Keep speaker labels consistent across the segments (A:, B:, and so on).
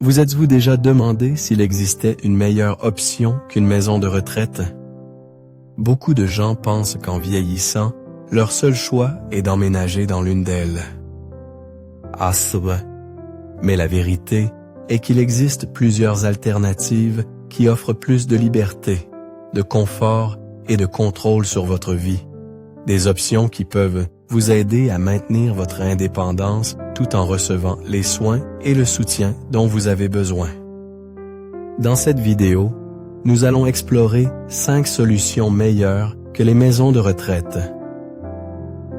A: Vous êtes-vous déjà demandé s'il existait une meilleure option qu'une maison de retraite? Beaucoup de gens pensent qu'en vieillissant, leur seul choix est d'emménager dans l'une d'elles. Mais la vérité est qu'il existe plusieurs alternatives qui offrent plus de liberté, de confort et de contrôle sur votre vie. Des options qui peuvent vous aider à maintenir votre indépendance tout en recevant les soins et le soutien dont vous avez besoin. Dans cette vidéo, nous allons explorer 5 solutions meilleures que les maisons de retraite.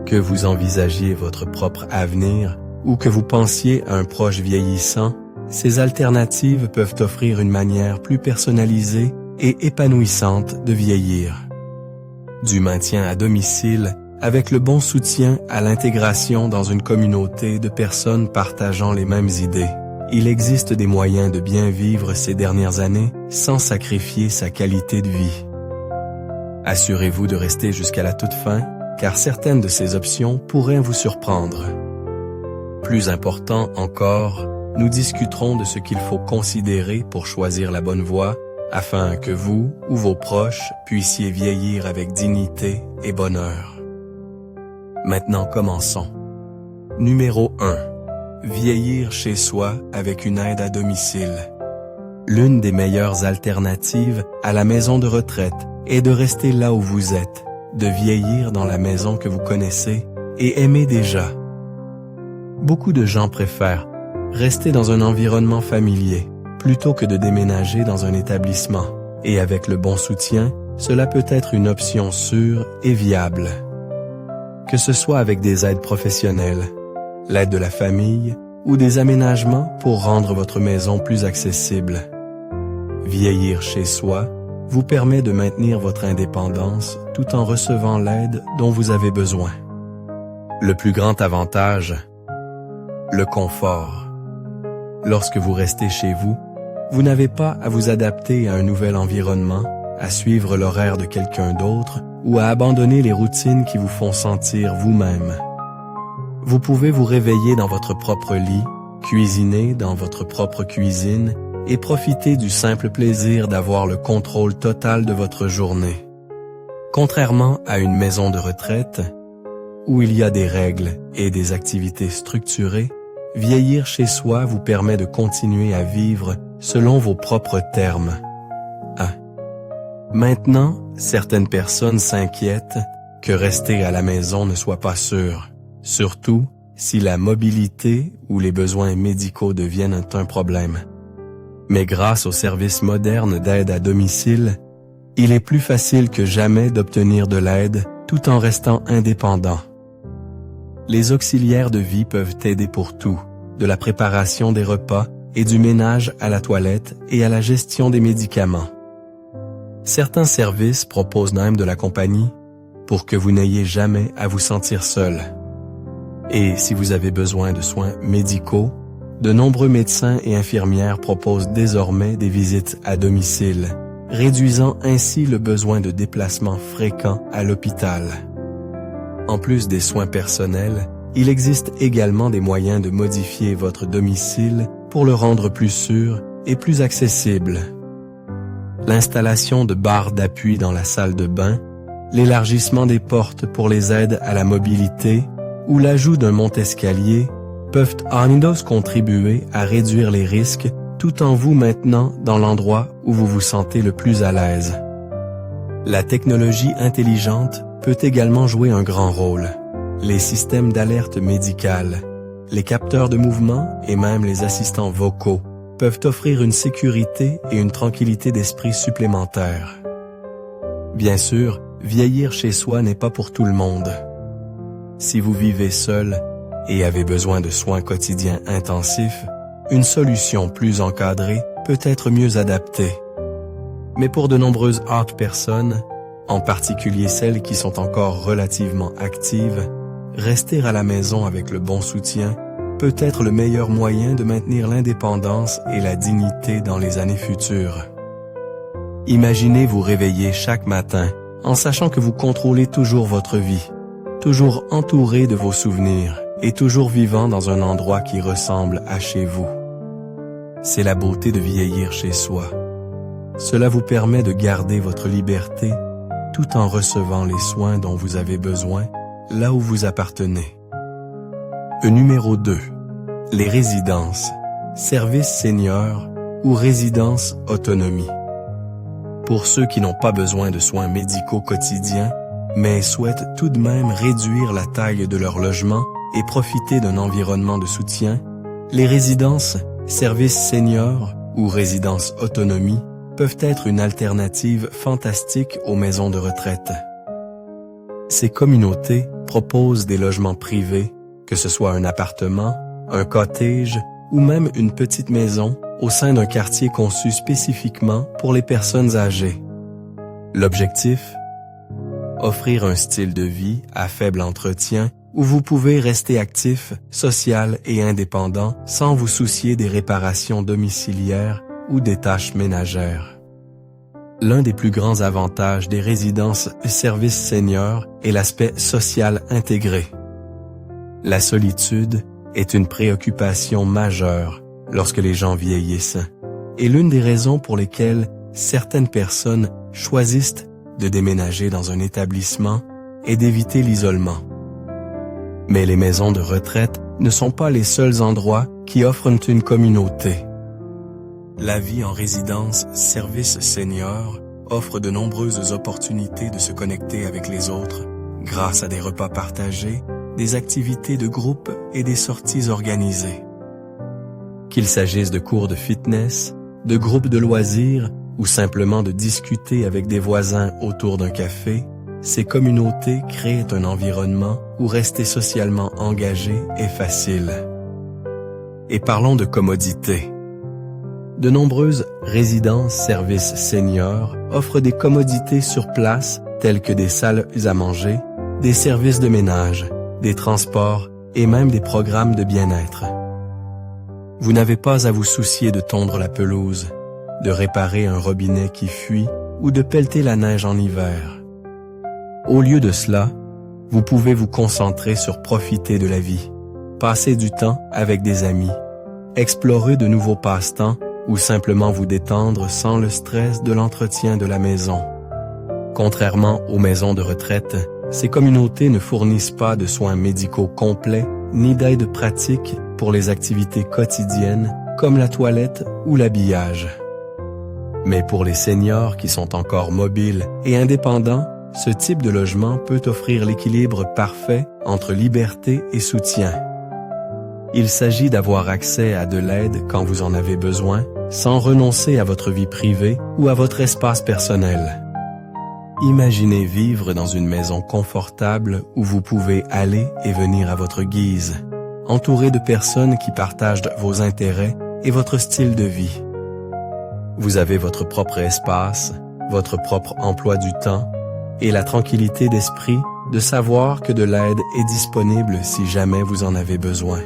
A: Que vous envisagiez votre propre avenir ou que vous pensiez à un proche vieillissant, ces alternatives peuvent offrir une manière plus personnalisée et épanouissante de vieillir. Du maintien à domicile avec le bon soutien à l'intégration dans une communauté de personnes partageant les mêmes idées. Il existe des moyens de bien vivre ces dernières années sans sacrifier sa qualité de vie. Assurez-vous de rester jusqu'à la toute fin, car certaines de ces options pourraient vous surprendre. Plus important encore, nous discuterons de ce qu'il faut considérer pour choisir la bonne voie, afin que vous ou vos proches puissiez vieillir avec dignité et bonheur. Maintenant, commençons. Numéro 1. Vieillir chez soi avec une aide à domicile. L'une des meilleures alternatives à la maison de retraite est de rester là où vous êtes, de vieillir dans la maison que vous connaissez et aimez déjà. Beaucoup de gens préfèrent rester dans un environnement familier plutôt que de déménager dans un établissement. Et avec le bon soutien, cela peut être une option sûre et viable. Que ce soit avec des aides professionnelles, l'aide de la famille ou des aménagements pour rendre votre maison plus accessible. Vieillir chez soi vous permet de maintenir votre indépendance tout en recevant l'aide dont vous avez besoin. Le plus grand avantage, le confort. Lorsque vous restez chez vous, vous n'avez pas à vous adapter à un nouvel environnement, à suivre l'horaire de quelqu'un d'autre ou à abandonner les routines qui vous font sentir vous-même. Vous pouvez vous réveiller dans votre propre lit, cuisiner dans votre propre cuisine et profiter du simple plaisir d'avoir le contrôle total de votre journée. Contrairement à une maison de retraite, où il y a des règles et des activités structurées, vieillir chez soi vous permet de continuer à vivre selon vos propres termes. Maintenant, certaines personnes s'inquiètent que rester à la maison ne soit pas sûr, surtout si la mobilité ou les besoins médicaux deviennent un problème. Mais grâce aux services modernes d'aide à domicile, il est plus facile que jamais d'obtenir de l'aide tout en restant indépendant. Les auxiliaires de vie peuvent aider pour tout, de la préparation des repas et du ménage à la toilette et à la gestion des médicaments. Certains services proposent même de la compagnie pour que vous n'ayez jamais à vous sentir seul. Et si vous avez besoin de soins médicaux, de nombreux médecins et infirmières proposent désormais des visites à domicile, réduisant ainsi le besoin de déplacements fréquents à l'hôpital. En plus des soins personnels, il existe également des moyens de modifier votre domicile pour le rendre plus sûr et plus accessible. L'installation de barres d'appui dans la salle de bain, l'élargissement des portes pour les aides à la mobilité ou l'ajout d'un monte-escalier peuvent contribuer à réduire les risques tout en vous maintenant dans l'endroit où vous vous sentez le plus à l'aise. La technologie intelligente peut également jouer un grand rôle. Les systèmes d'alerte médicale, les capteurs de mouvement et même les assistants vocaux peuvent offrir une sécurité et une tranquillité d'esprit supplémentaires. Bien sûr, vieillir chez soi n'est pas pour tout le monde. Si vous vivez seul et avez besoin de soins quotidiens intensifs, une solution plus encadrée peut être mieux adaptée. Mais pour de nombreuses autres personnes, en particulier celles qui sont encore relativement actives, rester à la maison avec le bon soutien peut être le meilleur moyen de maintenir l'indépendance et la dignité dans les années futures. Imaginez vous réveiller chaque matin en sachant que vous contrôlez toujours votre vie, toujours entouré de vos souvenirs et toujours vivant dans un endroit qui ressemble à chez vous. c'est la beauté de vieillir chez soi. Cela vous permet de garder votre liberté tout en recevant les soins dont vous avez besoin là où vous appartenez. Numéro 2. Les résidences, services seniors ou résidences autonomie. Pour ceux qui n'ont pas besoin de soins médicaux quotidiens, mais souhaitent tout de même réduire la taille de leur logement et profiter d'un environnement de soutien, les résidences, services seniors ou résidences autonomie peuvent être une alternative fantastique aux maisons de retraite. Ces communautés proposent des logements privés, que ce soit un appartement, un cottage ou même une petite maison au sein d'un quartier conçu spécifiquement pour les personnes âgées. L'objectif? Offrir un style de vie à faible entretien où vous pouvez rester actif, social et indépendant sans vous soucier des réparations domiciliaires ou des tâches ménagères. L'un des plus grands avantages des résidences services seniors est l'aspect social intégré. La solitude est une préoccupation majeure lorsque les gens vieillissent et l'une des raisons pour lesquelles certaines personnes choisissent de déménager dans un établissement est d'éviter l'isolement. Mais les maisons de retraite ne sont pas les seuls endroits qui offrent une communauté. La vie en résidence service senior offre de nombreuses opportunités de se connecter avec les autres grâce à des repas partagés, des activités de groupe et des sorties organisées. Qu'il s'agisse de cours de fitness, de groupes de loisirs ou simplement de discuter avec des voisins autour d'un café, ces communautés créent un environnement où rester socialement engagé est facile. Et parlons de commodité. De nombreuses résidences-services seniors offrent des commodités sur place telles que des salles à manger, des services de ménage, des transports et même des programmes de bien-être. Vous n'avez pas à vous soucier de tondre la pelouse, de réparer un robinet qui fuit ou de pelleter la neige en hiver. Au lieu de cela, vous pouvez vous concentrer sur profiter de la vie, passer du temps avec des amis, explorer de nouveaux passe-temps ou simplement vous détendre sans le stress de l'entretien de la maison. Contrairement aux maisons de retraite, ces communautés ne fournissent pas de soins médicaux complets ni d'aide pratique pour les activités quotidiennes comme la toilette ou l'habillage. Mais pour les seniors qui sont encore mobiles et indépendants, ce type de logement peut offrir l'équilibre parfait entre liberté et soutien. Il s'agit d'avoir accès à de l'aide quand vous en avez besoin, sans renoncer à votre vie privée ou à votre espace personnel. Imaginez vivre dans une maison confortable où vous pouvez aller et venir à votre guise, entouré de personnes qui partagent vos intérêts et votre style de vie. Vous avez votre propre espace, votre propre emploi du temps et la tranquillité d'esprit de savoir que de l'aide est disponible si jamais vous en avez besoin.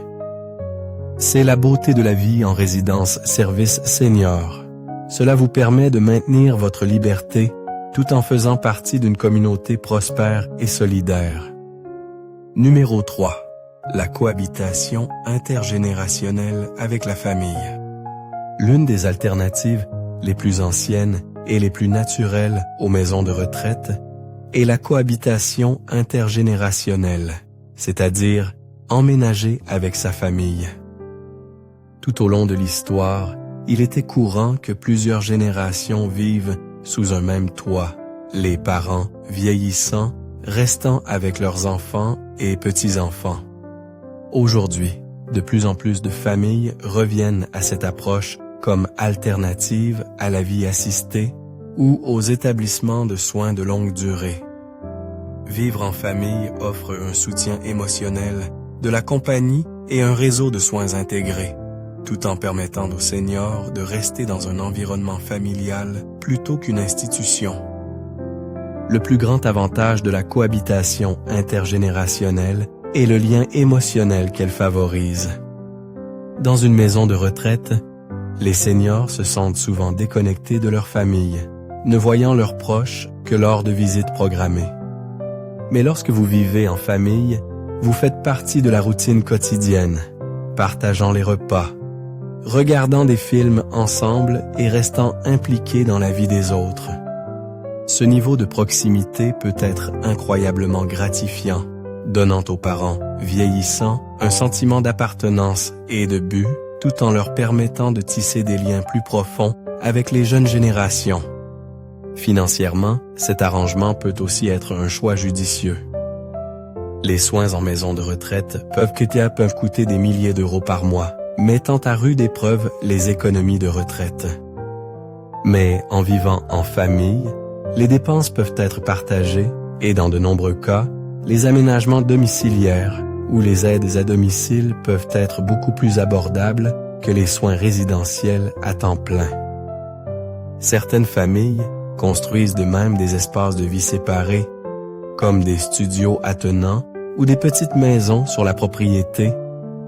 A: C'est la beauté de la vie en résidence service senior. Cela vous permet de maintenir votre liberté tout en faisant partie d'une communauté prospère et solidaire. Numéro 3. La cohabitation intergénérationnelle avec la famille. L'une des alternatives les plus anciennes et les plus naturelles aux maisons de retraite est la cohabitation intergénérationnelle, c'est-à-dire emménager avec sa famille. Tout au long de l'histoire, il était courant que plusieurs générations vivent sous un même toit, les parents vieillissant, restant avec leurs enfants et petits-enfants. Aujourd'hui, de plus en plus de familles reviennent à cette approche comme alternative à la vie assistée ou aux établissements de soins de longue durée. Vivre en famille offre un soutien émotionnel, de la compagnie et un réseau de soins intégrés, tout en permettant aux seniors de rester dans un environnement familial plutôt qu'une institution. Le plus grand avantage de la cohabitation intergénérationnelle est le lien émotionnel qu'elle favorise. Dans une maison de retraite, les seniors se sentent souvent déconnectés de leur famille, ne voyant leurs proches que lors de visites programmées. Mais lorsque vous vivez en famille, vous faites partie de la routine quotidienne, partageant les repas, regardant des films ensemble et restant impliqués dans la vie des autres. Ce niveau de proximité peut être incroyablement gratifiant, donnant aux parents vieillissants un sentiment d'appartenance et de but, tout en leur permettant de tisser des liens plus profonds avec les jeunes générations. Financièrement, cet arrangement peut aussi être un choix judicieux. Les soins en maison de retraite peuvent coûter des milliers d'euros par mois, mettant à rude épreuve les économies de retraite. Mais en vivant en famille, les dépenses peuvent être partagées et dans de nombreux cas, les aménagements domiciliaires ou les aides à domicile peuvent être beaucoup plus abordables que les soins résidentiels à temps plein. Certaines familles construisent de même des espaces de vie séparés, comme des studios attenants ou des petites maisons sur la propriété,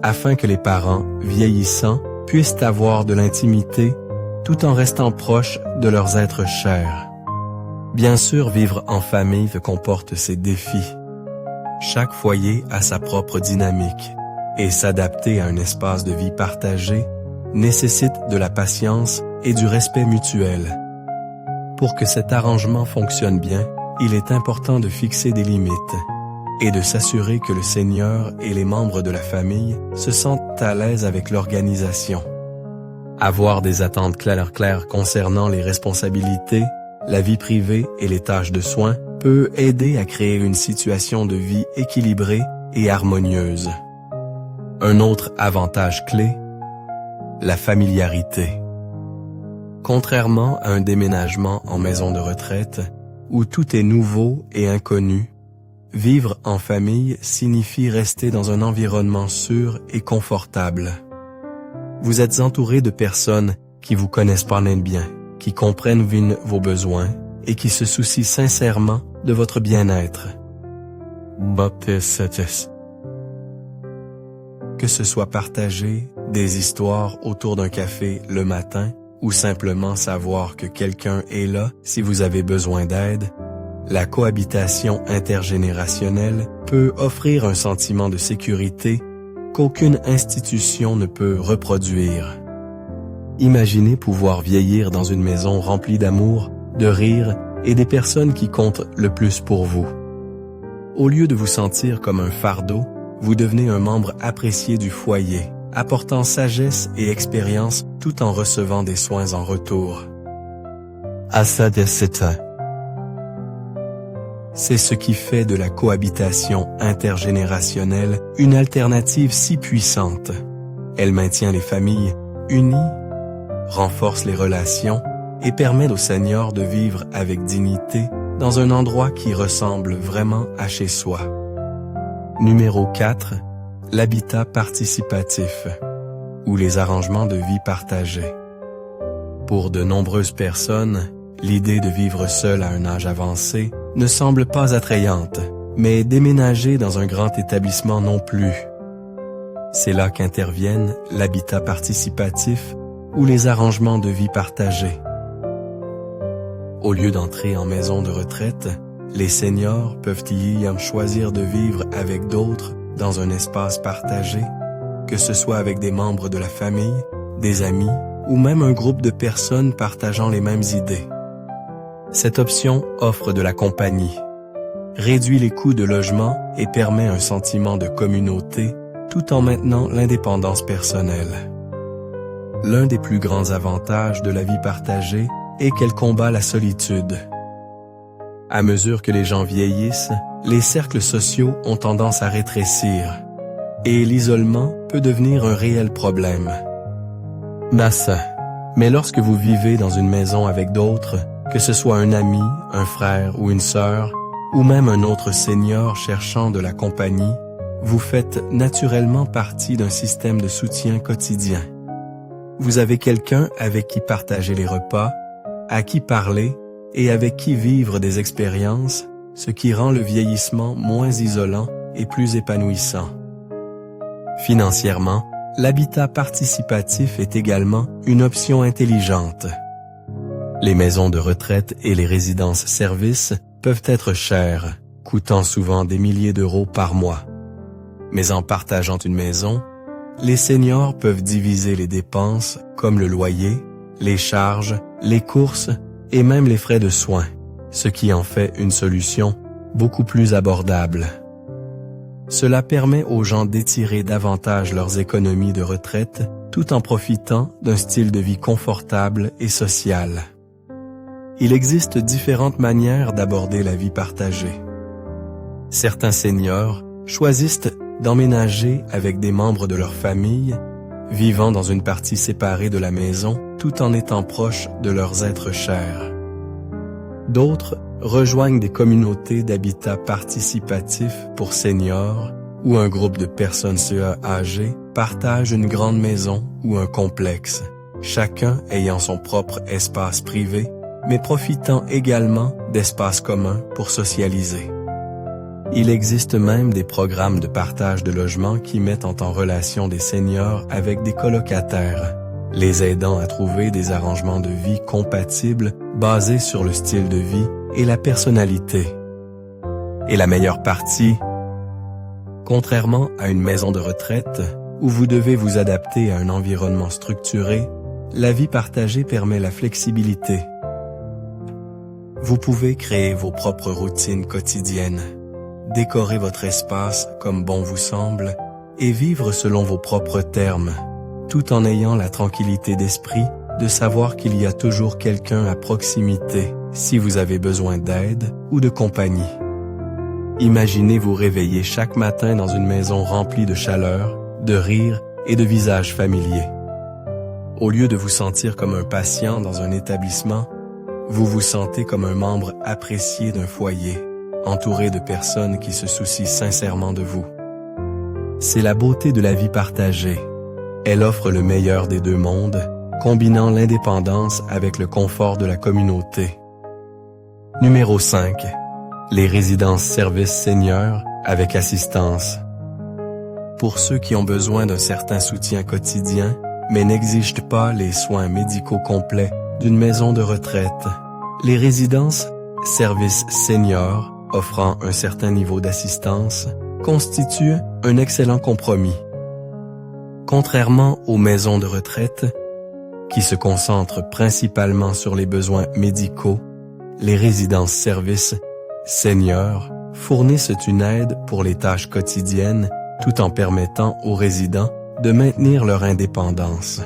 A: afin que les parents vieillissants puissent avoir de l'intimité tout en restant proches de leurs êtres chers. Bien sûr, vivre en famille comporte ses défis. Chaque foyer a sa propre dynamique et s'adapter à un espace de vie partagé nécessite de la patience et du respect mutuel. Pour que cet arrangement fonctionne bien, il est important de fixer des limites et de s'assurer que le senior et les membres de la famille se sentent à l'aise avec l'organisation. Avoir des attentes claires concernant les responsabilités, la vie privée et les tâches de soins peut aider à créer une situation de vie équilibrée et harmonieuse. Un autre avantage clé, la familiarité. Contrairement à un déménagement en maison de retraite, où tout est nouveau et inconnu, vivre en famille signifie rester dans un environnement sûr et confortable. Vous êtes entouré de personnes qui vous connaissent par bien, qui comprennent vos besoins et qui se soucient sincèrement de votre bien-être. Que ce soit partager des histoires autour d'un café le matin ou simplement savoir que quelqu'un est là si vous avez besoin d'aide, la cohabitation intergénérationnelle peut offrir un sentiment de sécurité qu'aucune institution ne peut reproduire. Imaginez pouvoir vieillir dans une maison remplie d'amour, de rire et des personnes qui comptent le plus pour vous. Au lieu de vous sentir comme un fardeau, vous devenez un membre apprécié du foyer, apportant sagesse et expérience tout en recevant des soins en retour. C'est ce qui fait de la cohabitation intergénérationnelle une alternative si puissante. Elle maintient les familles unies, renforce les relations et permet aux seniors de vivre avec dignité dans un endroit qui ressemble vraiment à chez soi. Numéro 4. L'habitat participatif, ou les arrangements de vie partagés. Pour de nombreuses personnes, l'idée de vivre seul à un âge avancé ne semble pas attrayante, mais déménager dans un grand établissement non plus. C'est là qu'interviennent l'habitat participatif ou les arrangements de vie partagés. Au lieu d'entrer en maison de retraite, les seniors peuvent y choisir de vivre avec d'autres dans un espace partagé, que ce soit avec des membres de la famille, des amis ou même un groupe de personnes partageant les mêmes idées. Cette option offre de la compagnie, réduit les coûts de logement et permet un sentiment de communauté tout en maintenant l'indépendance personnelle. L'un des plus grands avantages de la vie partagée est qu'elle combat la solitude. À mesure que les gens vieillissent, les cercles sociaux ont tendance à rétrécir et l'isolement peut devenir un réel problème. Mais lorsque vous vivez dans une maison avec d'autres, que ce soit un ami, un frère ou une sœur, ou même un autre senior cherchant de la compagnie, vous faites naturellement partie d'un système de soutien quotidien. Vous avez quelqu'un avec qui partager les repas, à qui parler et avec qui vivre des expériences, ce qui rend le vieillissement moins isolant et plus épanouissant. Financièrement, l'habitat participatif est également une option intelligente. Les maisons de retraite et les résidences-services peuvent être chères, coûtant souvent des milliers d'euros par mois. Mais en partageant une maison, les seniors peuvent diviser les dépenses comme le loyer, les charges, les courses et même les frais de soins, ce qui en fait une solution beaucoup plus abordable. Cela permet aux gens d'étirer davantage leurs économies de retraite tout en profitant d'un style de vie confortable et social. Il existe différentes manières d'aborder la vie partagée. Certains seniors choisissent d'emménager avec des membres de leur famille, vivant dans une partie séparée de la maison tout en étant proches de leurs êtres chers. D'autres rejoignent des communautés d'habitat participatif pour seniors où un groupe de personnes âgées partage une grande maison ou un complexe, chacun ayant son propre espace privé, mais profitant également d'espaces communs pour socialiser. Il existe même des programmes de partage de logements qui mettent en relation des seniors avec des colocataires, les aidant à trouver des arrangements de vie compatibles basés sur le style de vie et la personnalité. Et la meilleure partie, contrairement à une maison de retraite où vous devez vous adapter à un environnement structuré, la vie partagée permet la flexibilité. Vous pouvez créer vos propres routines quotidiennes, décorer votre espace comme bon vous semble et vivre selon vos propres termes, tout en ayant la tranquillité d'esprit de savoir qu'il y a toujours quelqu'un à proximité si vous avez besoin d'aide ou de compagnie. Imaginez vous réveiller chaque matin dans une maison remplie de chaleur, de rire et de visages familiers. Au lieu de vous sentir comme un patient dans un établissement, vous vous sentez comme un membre apprécié d'un foyer, entouré de personnes qui se soucient sincèrement de vous. C'est la beauté de la vie partagée. Elle offre le meilleur des deux mondes, combinant l'indépendance avec le confort de la communauté. Numéro 5. Les résidences-services seniors avec assistance. Pour ceux qui ont besoin d'un certain soutien quotidien, mais n'exigent pas les soins médicaux complets d'une maison de retraite, les résidences-services seniors offrant un certain niveau d'assistance constituent un excellent compromis. Contrairement aux maisons de retraite, qui se concentrent principalement sur les besoins médicaux, les résidences-services seniors fournissent une aide pour les tâches quotidiennes tout en permettant aux résidents de maintenir leur indépendance.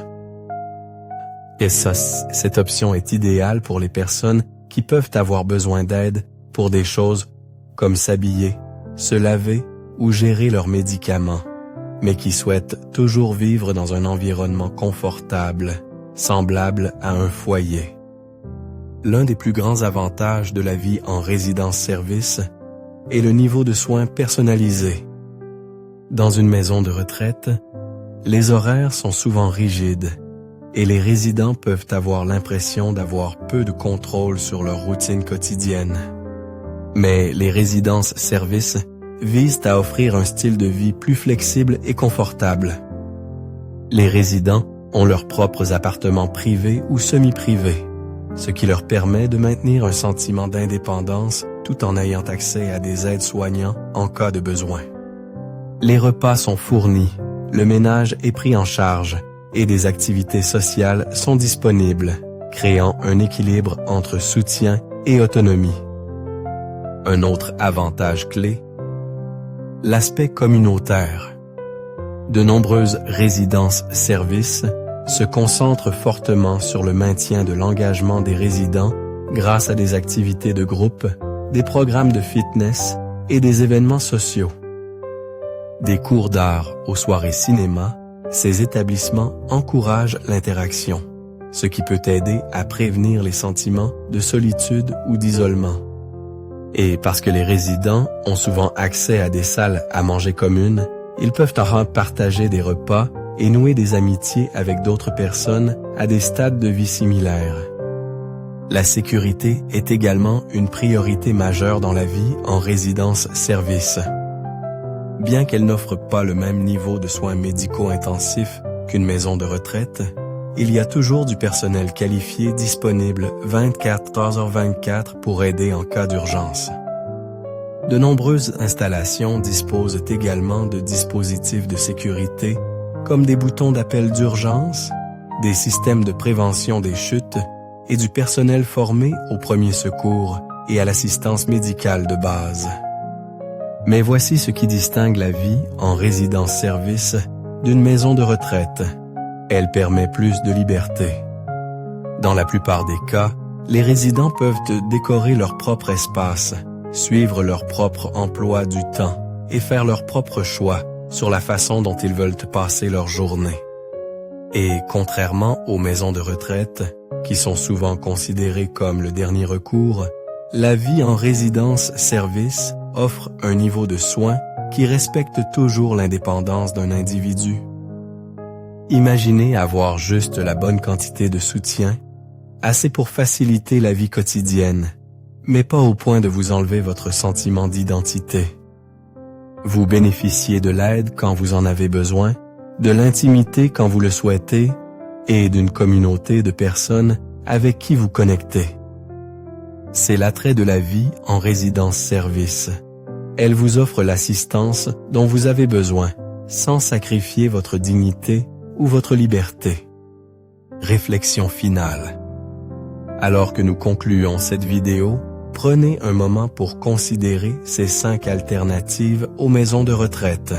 A: Et cette option est idéale pour les personnes qui peuvent avoir besoin d'aide pour des choses comme s'habiller, se laver ou gérer leurs médicaments, mais qui souhaitent toujours vivre dans un environnement confortable, semblable à un foyer. L'un des plus grands avantages de la vie en résidence-service est le niveau de soins personnalisé. Dans une maison de retraite, les horaires sont souvent rigides et les résidents peuvent avoir l'impression d'avoir peu de contrôle sur leur routine quotidienne. Mais les résidences-services visent à offrir un style de vie plus flexible et confortable. Les résidents ont leurs propres appartements privés ou semi-privés, ce qui leur permet de maintenir un sentiment d'indépendance tout en ayant accès à des aides-soignants en cas de besoin. Les repas sont fournis, le ménage est pris en charge et des activités sociales sont disponibles, créant un équilibre entre soutien et autonomie. Un autre avantage clé, l'aspect communautaire. De nombreuses résidences-services se concentrent fortement sur le maintien de l'engagement des résidents grâce à des activités de groupe, des programmes de fitness et des événements sociaux. Des cours d'art aux soirées cinéma, ces établissements encouragent l'interaction, ce qui peut aider à prévenir les sentiments de solitude ou d'isolement. Et parce que les résidents ont souvent accès à des salles à manger communes, ils peuvent partager des repas et nouer des amitiés avec d'autres personnes à des stades de vie similaires. La sécurité est également une priorité majeure dans la vie en résidence-service. Bien qu'elle n'offre pas le même niveau de soins médicaux intensifs qu'une maison de retraite, il y a toujours du personnel qualifié disponible 24h/24 pour aider en cas d'urgence. De nombreuses installations disposent également de dispositifs de sécurité comme des boutons d'appel d'urgence, des systèmes de prévention des chutes et du personnel formé aux premiers secours et à l'assistance médicale de base. Mais voici ce qui distingue la vie en résidence-service d'une maison de retraite. Elle permet plus de liberté. Dans la plupart des cas, les résidents peuvent décorer leur propre espace, suivre leur propre emploi du temps et faire leur propre choix sur la façon dont ils veulent passer leur journée. Et contrairement aux maisons de retraite, qui sont souvent considérées comme le dernier recours, la vie en résidence-service offre un niveau de soins qui respecte toujours l'indépendance d'un individu. Imaginez avoir juste la bonne quantité de soutien, assez pour faciliter la vie quotidienne, mais pas au point de vous enlever votre sentiment d'identité. Vous bénéficiez de l'aide quand vous en avez besoin, de l'intimité quand vous le souhaitez, et d'une communauté de personnes avec qui vous connectez. C'est l'attrait de la vie en résidence-service. Elle vous offre l'assistance dont vous avez besoin, sans sacrifier votre dignité ou votre liberté. Réflexion finale. Alors que nous concluons cette vidéo, prenez un moment pour considérer ces 5 alternatives aux maisons de retraite.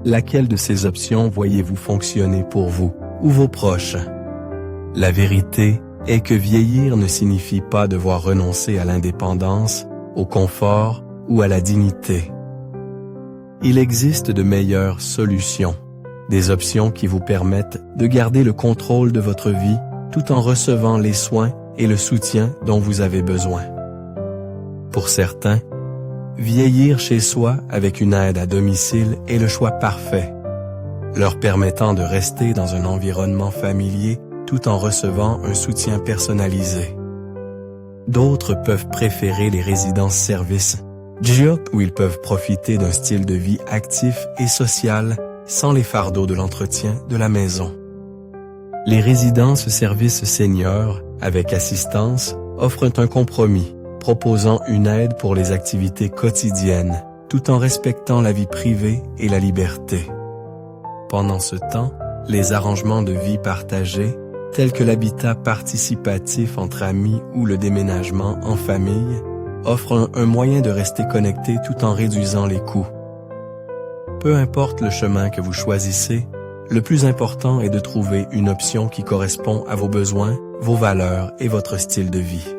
A: Laquelle de ces options voyez-vous fonctionner pour vous ou vos proches? La vérité est que vieillir ne signifie pas devoir renoncer à l'indépendance, au confort ou à la dignité. Il existe de meilleures solutions, des options qui vous permettent de garder le contrôle de votre vie tout en recevant les soins et le soutien dont vous avez besoin. Pour certains, vieillir chez soi avec une aide à domicile est le choix parfait, leur permettant de rester dans un environnement familier tout en recevant un soutien personnalisé. D'autres peuvent préférer les résidences-services, où ils peuvent profiter d'un style de vie actif et social sans les fardeaux de l'entretien de la maison. Les résidences-services seniors, avec assistance, offrent un compromis, proposant une aide pour les activités quotidiennes, tout en respectant la vie privée et la liberté. Pendant ce temps, les arrangements de vie partagés, tels que l'habitat participatif entre amis ou le déménagement en famille, offrent un moyen de rester connecté tout en réduisant les coûts. Peu importe le chemin que vous choisissez, le plus important est de trouver une option qui correspond à vos besoins, vos valeurs et votre style de vie.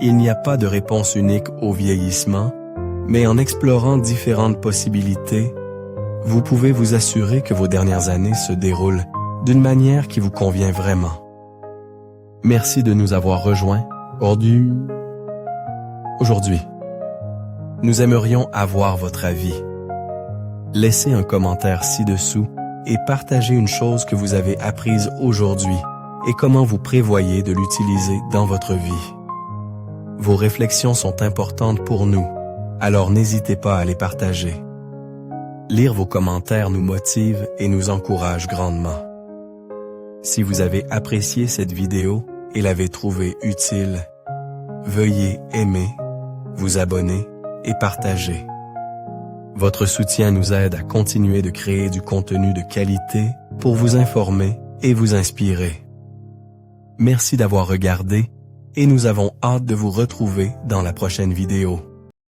A: Il n'y a pas de réponse unique au vieillissement, mais en explorant différentes possibilités, vous pouvez vous assurer que vos dernières années se déroulent d'une manière qui vous convient vraiment. Merci de nous avoir rejoints aujourd'hui. Nous aimerions avoir votre avis. Laissez un commentaire ci-dessous et partagez une chose que vous avez apprise aujourd'hui et comment vous prévoyez de l'utiliser dans votre vie. Vos réflexions sont importantes pour nous, alors n'hésitez pas à les partager. Lire vos commentaires nous motive et nous encourage grandement. Si vous avez apprécié cette vidéo et l'avez trouvée utile, veuillez aimer, vous abonner et partager. Votre soutien nous aide à continuer de créer du contenu de qualité pour vous informer et vous inspirer. Merci d'avoir regardé et nous avons hâte de vous retrouver dans la prochaine vidéo.